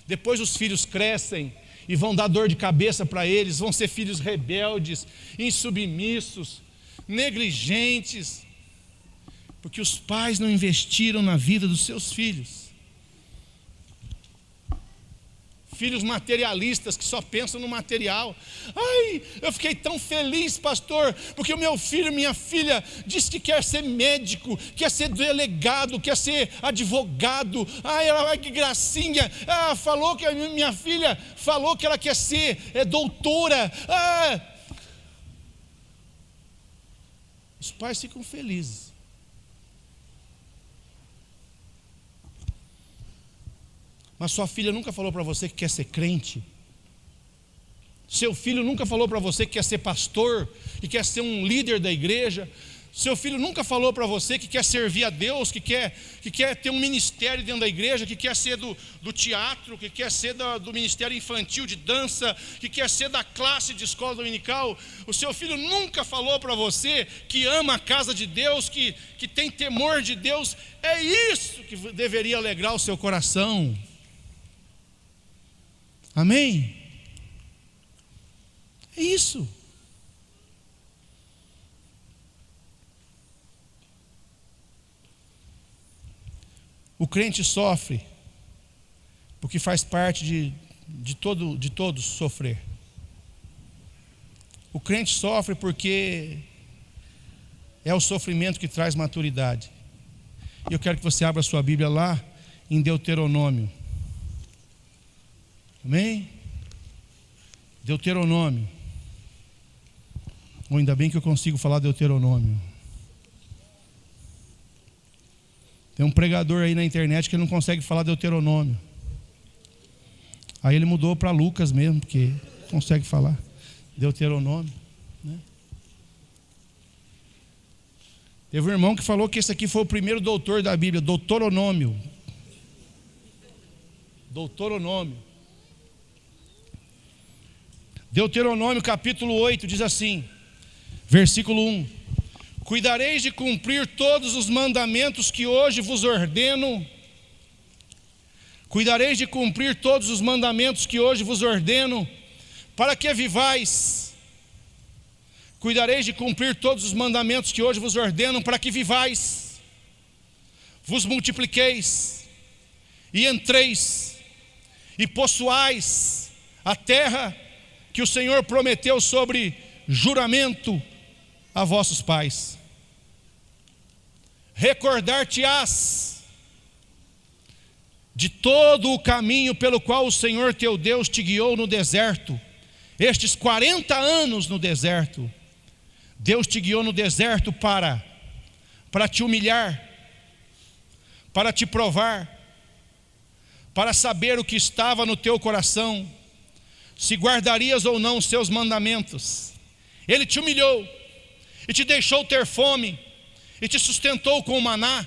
Depois os filhos crescem e vão dar dor de cabeça para eles, vão ser filhos rebeldes, insubmissos, negligentes, porque os pais não investiram na vida dos seus filhos. Filhos materialistas que só pensam no material. Ai, eu fiquei tão feliz, pastor, porque o meu filho, minha filha disse que quer ser médico, quer ser delegado, quer ser advogado. Ai, que gracinha. Falou que a minha filha falou que ela quer ser doutora. Os pais ficam felizes. Mas sua filha nunca falou para você que quer ser crente. Seu filho nunca falou para você que quer ser pastor, que quer ser um líder da igreja. Seu filho nunca falou para você que quer servir a Deus, que quer ter um ministério dentro da igreja, que quer ser do teatro, que quer ser do ministério infantil de dança, que quer ser da classe de escola dominical. O seu filho nunca falou para você que ama a casa de Deus, que tem temor de Deus. É isso que deveria alegrar o seu coração. Amém? É isso. O crente sofre porque faz parte de todos sofrer. O crente sofre porque é o sofrimento que traz maturidade. E eu quero que você abra a sua Bíblia lá em Deuteronômio. Amém? Deuteronômio. Ou ainda bem que eu consigo falar Deuteronômio. Tem um pregador aí na internet que não consegue falar Deuteronômio. Aí ele mudou para Lucas mesmo, porque consegue falar Deuteronômio, né? Teve um irmão que falou que esse aqui foi o primeiro doutor da Bíblia, Doutoronômio. Deuteronômio. Deuteronômio capítulo 8 diz assim, versículo 1: cuidareis de cumprir todos os mandamentos que hoje vos ordeno. Cuidareis de cumprir todos os mandamentos que hoje vos ordeno, para que vivais. Cuidareis de cumprir todos os mandamentos que hoje vos ordeno, para que vivais, vos multipliqueis, e entreis, e possuais a terra que o Senhor prometeu sobre juramento a vossos pais. Recordar-te-ás de todo o caminho pelo qual o Senhor teu Deus te guiou no deserto, estes 40 anos no deserto. Deus te guiou no deserto para te humilhar, para te provar, para saber o que estava no teu coração, se guardarias ou não os seus mandamentos. Ele te humilhou e te deixou ter fome, e te sustentou com o maná,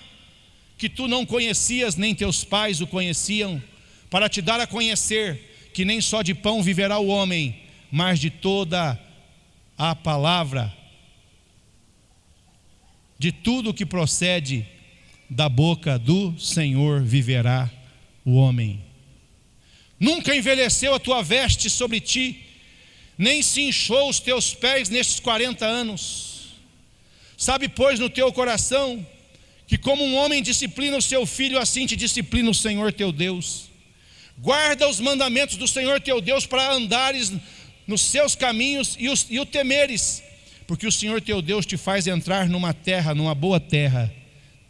que tu não conhecias, nem teus pais o conheciam, para te dar a conhecer que nem só de pão viverá o homem, mas de toda a palavra, de tudo que procede da boca do Senhor viverá o homem. Nunca envelheceu a tua veste sobre ti, nem se inchou os teus pés nestes 40 anos. Sabe, pois, no teu coração, que como um homem disciplina o seu filho, assim te disciplina o Senhor teu Deus. Guarda os mandamentos do Senhor teu Deus, para andares nos seus caminhos e o temeres, porque o Senhor teu Deus te faz entrar numa terra, numa boa terra,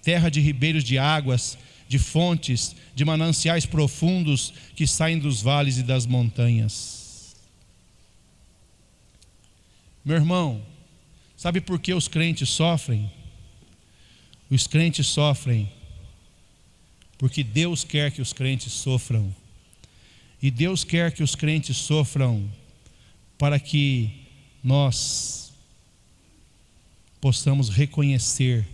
terra de ribeiros de águas, de fontes, de mananciais profundos que saem dos vales e das montanhas. Meu irmão, sabe por que os crentes sofrem? Os crentes sofrem porque Deus quer que os crentes sofram. E Deus quer que os crentes sofram para que nós possamos reconhecer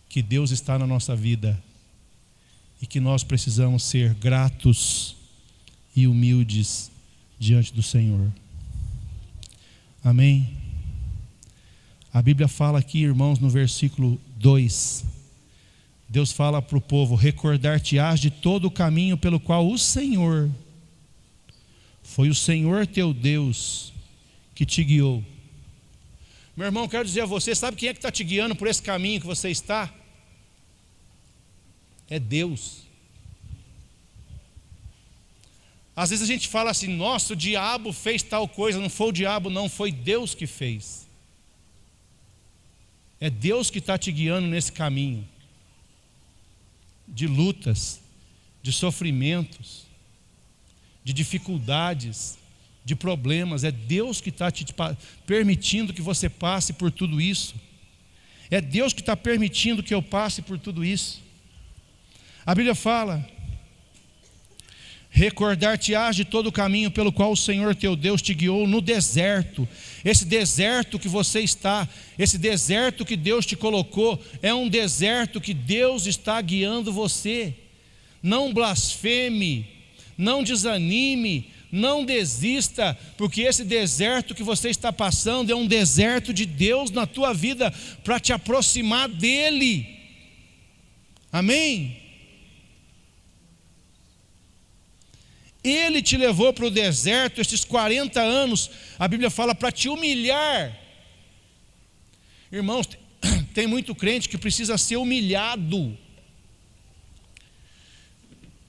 que Deus está na nossa vida e que nós precisamos ser gratos e humildes diante do Senhor. Amém? A Bíblia fala aqui, irmãos, no versículo 2, Deus fala para o povo: recordar-te-ás de todo o caminho pelo qual o Senhor, foi o Senhor teu Deus que te guiou. Meu irmão, quero dizer a você, sabe quem é que está te guiando por esse caminho que você está? É Deus. Às vezes a gente fala assim: nossa, o diabo fez tal coisa. Não foi o diabo, não, foi Deus que fez. É Deus que está te guiando nesse caminho de lutas, de sofrimentos, de dificuldades, de problemas. É Deus que está te permitindo que você passe por tudo isso. É Deus que está permitindo que eu passe por tudo isso. A Bíblia fala: recordar-te-ás de todo o caminho pelo qual o Senhor teu Deus te guiou no deserto. Esse deserto que você está, esse deserto que Deus te colocou, é um deserto que Deus está guiando você. Não blasfeme, não desanime, não desista, porque esse deserto que você está passando é um deserto de Deus na tua vida, para te aproximar dEle. Amém? Ele te levou para o deserto esses 40 anos, a Bíblia fala, para te humilhar. Irmãos, tem muito crente que precisa ser humilhado.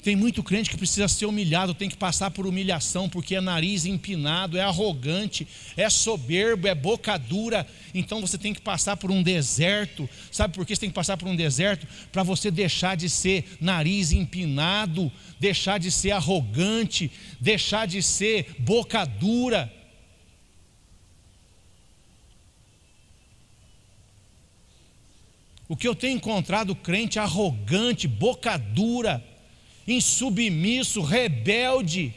Tem muito crente que precisa ser humilhado, tem que passar por humilhação, porque é nariz empinado, é arrogante, é soberbo, é boca dura. Então você tem que passar por um deserto. Sabe por que você tem que passar por um deserto? Para você deixar de ser nariz empinado, deixar de ser arrogante, deixar de ser boca dura. O que eu tenho encontrado crente arrogante, boca dura, insubmisso, rebelde,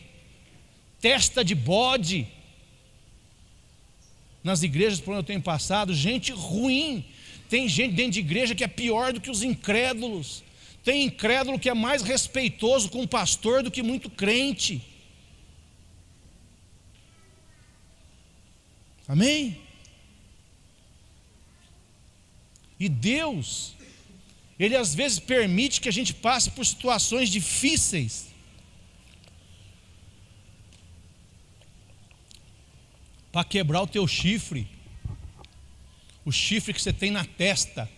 testa de bode. Nas igrejas por onde eu tenho passado, gente ruim. Tem gente dentro de igreja que é pior do que os incrédulos. Tem incrédulo que é mais respeitoso com o pastor do que muito crente. Amém? E Deus, Ele às vezes permite que a gente passe por situações difíceis, para quebrar o teu chifre, o chifre que você tem na testa,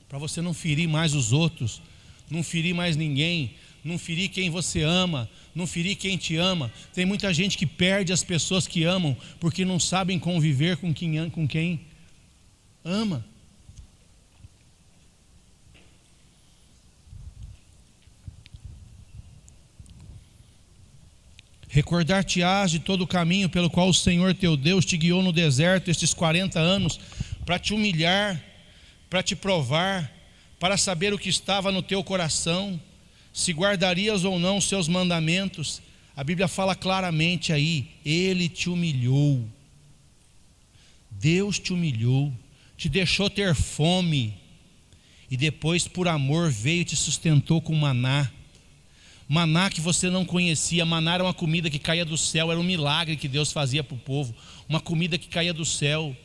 para você não ferir mais os outros, não ferir mais ninguém, não ferir quem você ama, não ferir quem te ama. Tem muita gente que perde as pessoas que amam, porque não sabem conviver com quem ama. Recordar-te-ás de todo o caminho pelo qual o Senhor teu Deus te guiou no deserto estes 40 anos, para te humilhar, para te provar, para saber o que estava no teu coração, se guardarias ou não os seus mandamentos. A Bíblia fala claramente aí, Ele te humilhou, Deus te humilhou, te deixou ter fome, e depois por amor veio e te sustentou com maná. Maná que você não conhecia. Maná era uma comida que caía do céu, era um milagre que Deus fazia para o povo, uma comida que caía do céu,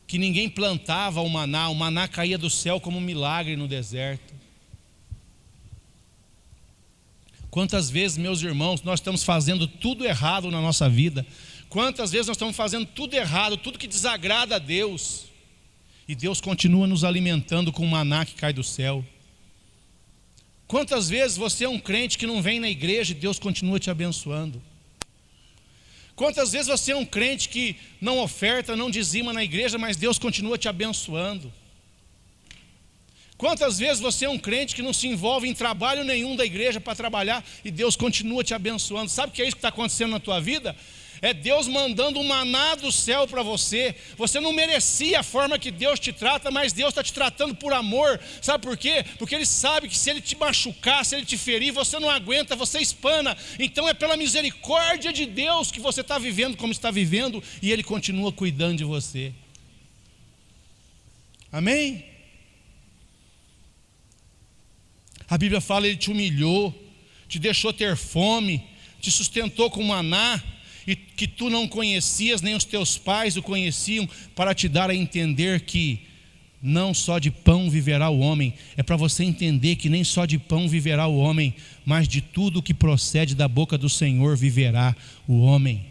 que ninguém plantava o maná caía do céu como um milagre no deserto. Quantas vezes, meus irmãos, nós estamos fazendo tudo errado na nossa vida, quantas vezes nós estamos fazendo tudo errado, tudo que desagrada a Deus, e Deus continua nos alimentando com o maná que cai do céu. Quantas vezes você é um crente que não vem na igreja e Deus continua te abençoando? Quantas vezes você é um crente que não oferta, não dizima na igreja, mas Deus continua te abençoando? Quantas vezes você é um crente que não se envolve em trabalho nenhum da igreja para trabalhar e Deus continua te abençoando? Sabe o que é isso que está acontecendo na tua vida? É Deus mandando um maná do céu para você. Você não merecia a forma que Deus te trata, mas Deus está te tratando por amor. Sabe por quê? Porque Ele sabe que se Ele te machucar, se Ele te ferir, você não aguenta, você espana. Então é pela misericórdia de Deus que você está vivendo como está vivendo, e Ele continua cuidando de você. Amém? A Bíblia fala, Ele te humilhou, te deixou ter fome, te sustentou com maná, e que tu não conhecias, nem os teus pais o conheciam, para te dar a entender que não só de pão viverá o homem. É para você entender que nem só de pão viverá o homem, mas de tudo que procede da boca do Senhor viverá o homem.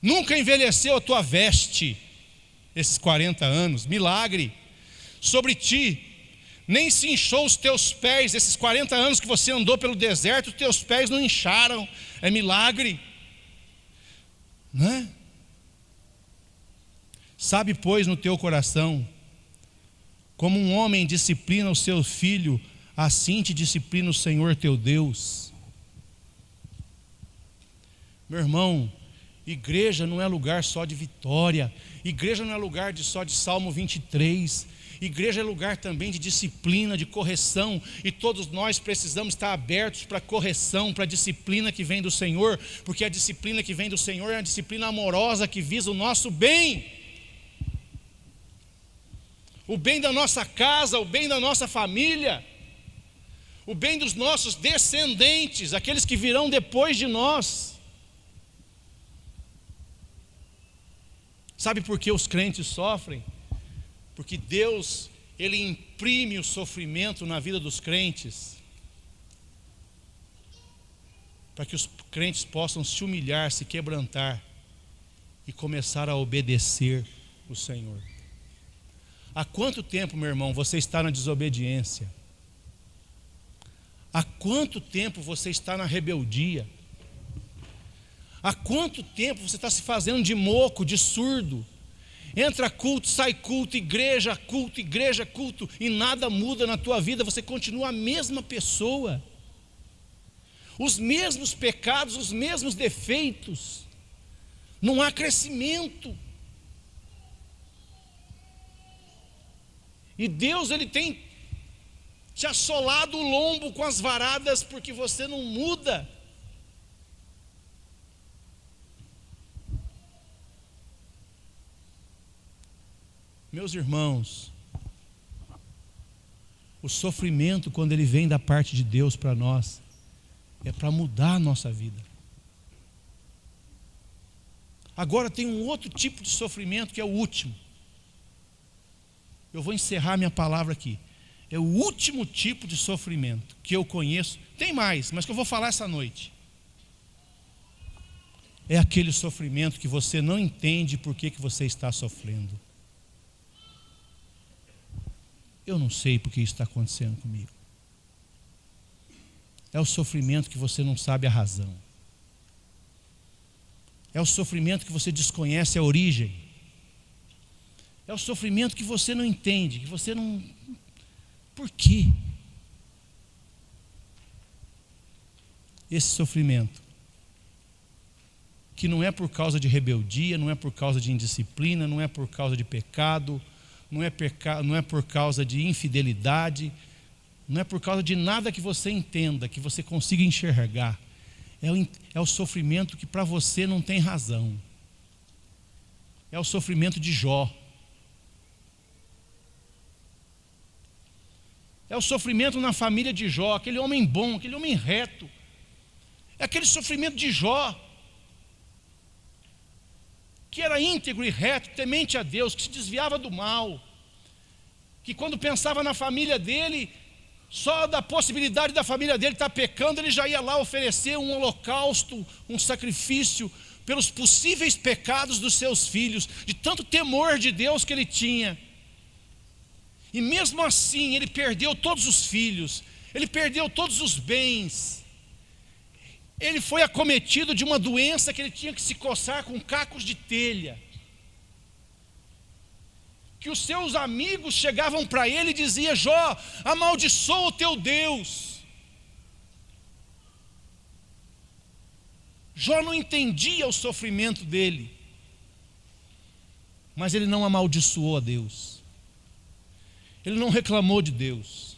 Nunca envelheceu a tua veste esses 40 anos, milagre. Sobre ti nem se inchou os teus pés, esses 40 anos que você andou pelo deserto, os teus pés não incharam, é milagre. Não é? Sabe, pois, no teu coração, como um homem disciplina o seu filho, assim te disciplina o Senhor teu Deus. Meu irmão, igreja não é lugar só de vitória, igreja não é lugar só de Salmo 23, igreja é lugar também de disciplina, de correção, e todos nós precisamos estar abertos para a correção, para a disciplina que vem do Senhor, porque a disciplina que vem do Senhor é uma disciplina amorosa que visa o nosso bem, o bem da nossa casa, o bem da nossa família, o bem dos nossos descendentes, aqueles que virão depois de nós. Sabe por que os crentes sofrem? Porque Deus, Ele imprime o sofrimento na vida dos crentes, para que os crentes possam se humilhar, se quebrantar e começar a obedecer o Senhor. Há quanto tempo, meu irmão, você está na desobediência? Há quanto tempo você está na rebeldia? Há quanto tempo você está se fazendo de moco, de surdo? Entra culto, sai culto, igreja, culto, e nada muda na tua vida, você continua a mesma pessoa, os mesmos pecados, os mesmos defeitos, não há crescimento. E Deus, Ele tem te assolado o lombo com as varadas porque você não muda. Meus irmãos, o sofrimento, quando ele vem da parte de Deus para nós, é para mudar a nossa vida. Agora tem um outro tipo de sofrimento que é o último. Eu vou encerrar minha palavra aqui. É o último tipo de sofrimento que eu conheço. Tem mais, mas que eu vou falar essa noite. É aquele sofrimento que você não entende por que você está sofrendo. Eu não sei por que isso está acontecendo comigo. É o sofrimento que você não sabe a razão. É o sofrimento que você desconhece a origem. É o sofrimento que você não entende, que você não... Por quê? Esse sofrimento, que não é por causa de rebeldia, não é por causa de indisciplina, não é por causa de pecado, não é por causa de infidelidade, não é por causa de nada que você entenda, que você consiga enxergar. É o sofrimento que para você não tem razão. É o sofrimento de Jó. É o sofrimento na família de Jó, aquele homem bom, aquele homem reto. É aquele sofrimento de Jó, que era íntegro e reto, temente a Deus, que se desviava do mal, que quando pensava na família dele, só da possibilidade da família dele estar pecando, ele já ia lá oferecer um holocausto, um sacrifício, pelos possíveis pecados dos seus filhos, de tanto temor de Deus que ele tinha. E mesmo assim, ele perdeu todos os filhos, ele perdeu todos os bens, ele foi acometido de uma doença que ele tinha que se coçar com cacos de telha, que os seus amigos chegavam para ele e diziam: Jó, amaldiçoa o teu Deus. Jó não entendia o sofrimento dele, mas ele não amaldiçoou a Deus, ele não reclamou de Deus.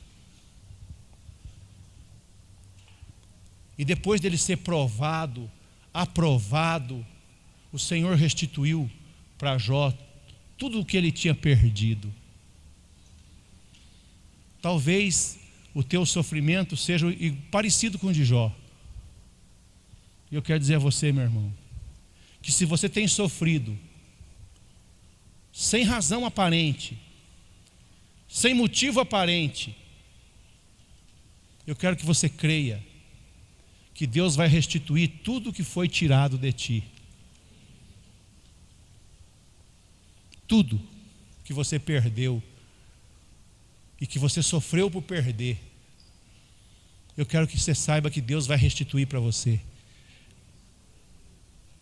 E depois dele ser provado, aprovado, o Senhor restituiu para Jó tudo o que ele tinha perdido. Talvez o teu sofrimento seja parecido com o de Jó. E eu quero dizer a você, meu irmão, que se você tem sofrido sem razão aparente, sem motivo aparente, eu quero que você creia que Deus vai restituir tudo o que foi tirado de ti. Tudo que você perdeu e que você sofreu por perder, eu quero que você saiba que Deus vai restituir para você,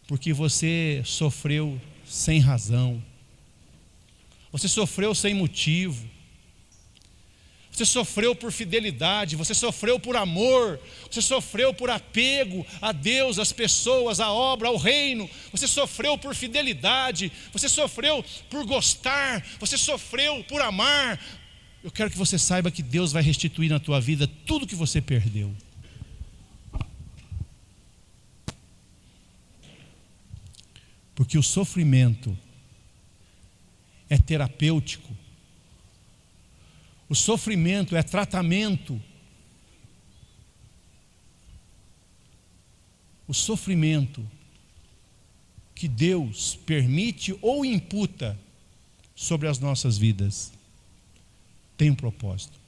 porque você sofreu sem razão, você sofreu sem motivo, você sofreu por fidelidade, você sofreu por amor, você sofreu por apego a Deus, às pessoas, à obra, ao reino, você sofreu por fidelidade, você sofreu por gostar, você sofreu por amar. Eu quero que você saiba que Deus vai restituir na tua vida tudo que você perdeu. Porque o sofrimento é terapêutico. O sofrimento é tratamento. O sofrimento que Deus permite ou imputa sobre as nossas vidas tem um propósito.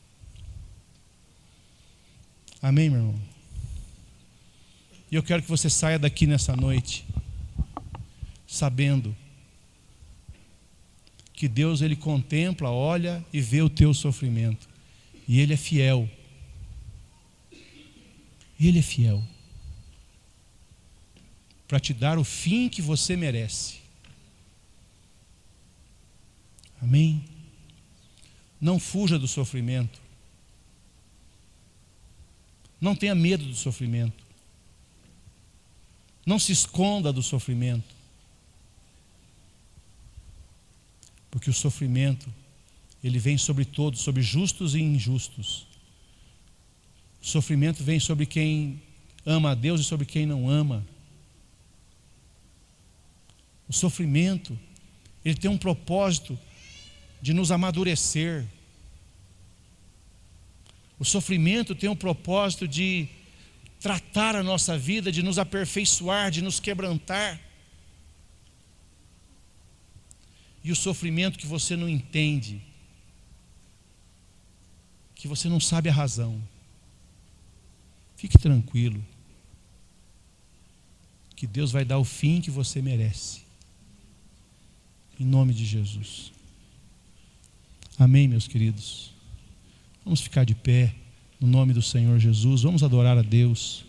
Amém, meu irmão? E eu quero que você saia daqui nessa noite sabendo que Deus, Ele contempla, olha e vê o teu sofrimento, e Ele é fiel. Ele é fiel para te dar o fim que você merece. Amém? Não fuja do sofrimento, não tenha medo do sofrimento, não se esconda do sofrimento, porque o sofrimento, ele vem sobre todos, sobre justos e injustos. O sofrimento vem sobre quem ama a Deus e sobre quem não ama. O sofrimento, ele tem um propósito de nos amadurecer. O sofrimento tem um propósito de tratar a nossa vida, de nos aperfeiçoar, de nos quebrantar. E o sofrimento que você não entende, que você não sabe a razão, fique tranquilo, que Deus vai dar o fim que você merece. Em nome de Jesus. Amém, meus queridos. Vamos ficar de pé, no nome do Senhor Jesus. Vamos adorar a Deus.